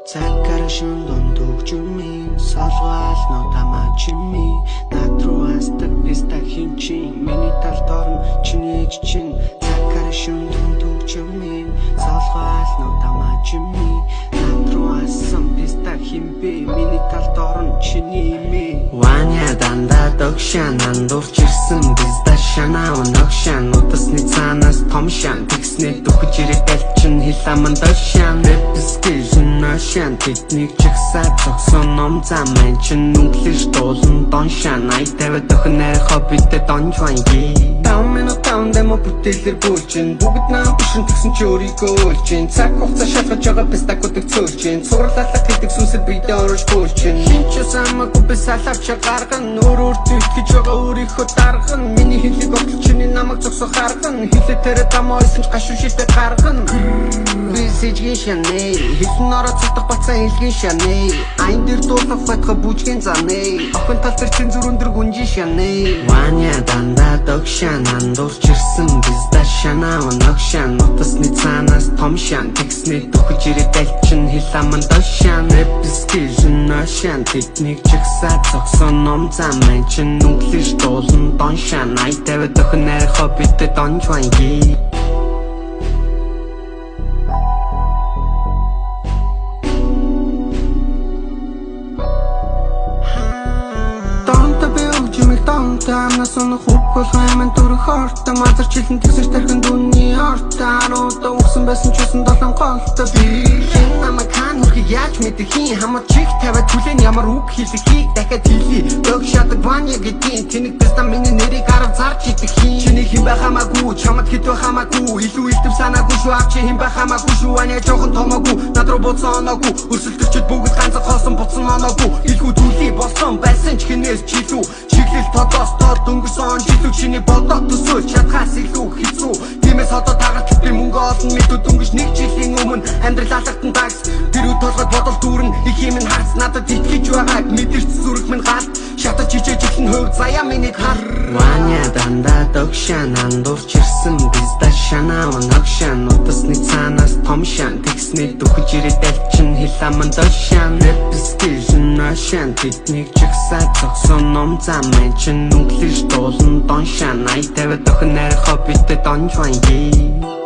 Цакаршин дундуугчмын солгоал нотама чими натруастаг писта хинчин миний талд орно чиний чин Цакаршин дундуугчмын солгоал нотама чими натруасан писта химби миний талд орно чиний ми Ваня данда догшан андуурч ирсэн писта шанаа ногшан утасны цаанаас том шан тэгснэ дөхөж ирээд чин хиламан дошан Ношан тэднийг чагсаад зогсон ном зам маань чин нүглэж дуулан доншан ай тавиад охинэр хоббитэй донжванги Таун демо бүтээлэр бүүлчин бүгд нам бишин тэгсэн чи өөрийгөө өөлчин цаг хугацаа шалгаж байгаа пистакуудыг цөөлчин цувралалах гэдэг сүнсэд бидээ орж бүүлчин хинч самаагүй би салавч гарган өөр зүтгэж байгаа өөрийнхөө дарган миний хэлийг оглож чиний намайг зогсох арган хэлээ тэрэ тамойсон ч гашуун шилдэг гарган Сэжгийн шанэ хэлэн ороод цутах бацаа хэлгийн шанэ айн дээр дуулах батга бүжгийн занэ охин тал дээр чин зүрүндэр гүнжи шанэ Ваня данда догшан андуурч ирсэн бизда шанаа ногшан утасны цаанаас том шан тэгснэ дөхөж ирээд альчин хиламан дошан эпискижн ношан тэднийг чагсаад зогсон ном зам маань чин нүглэж дуулан доншан ай тавиад охинэр хоббитэй донжванги Тамнаас өнө хупгол хайман дүрх хорта мазар жилэн тэгсэж тархин дүнний орта аруудаа өгсөн байсан ч усан долон голтой би намайг хаан хүрхийг яаж мэдэх хин хамар чих тавиад түлэн ямар үг хэлэхийг дахиад хэлий дог шатаг Ваня гэдгийн тэнэг дэста миний нэрийг арав зарж идэх хин чиний хэн байх хамаагүй чамд хэд байх хамаагүй илүү илдэв санаагүй шүү авчи хэн байх хамаагүй шүү Ваня жоохон томоогүй над руу буцаа оноогүй өрсөлдөрчд бүгд ганцаа хоосон буцсан оноогүй илгүй түлий болсон байсан ч хинээс чилүү чиглэл тодоос дөнгөсөн жилүү чиний бодоод төсөөлж чадхаас илүү хэцүү тиймээс одоо тагалт би мөнгө олно мэдүү дөнгөж нэг жилийн өмнө амьдрал алгатан дагс тэр үе толгойд бодол дүүрэн их юм харц надад итгэж байгааг мэдэрч зүрх минь галт шатаж чижээж ихлэн хөвд заяа миний хар Ваня данда догшан андуурч ирсэн бизда шанаа ногшан утасны цаанаас том шан тэгснэ дөхөж ирээд альчин хиламан дошан эпискижн ношан тэднийг чагсаад зогсон ном зам маань чин нүглэж дуулан доншан ай тавиад охинэр хоббитэй донжванги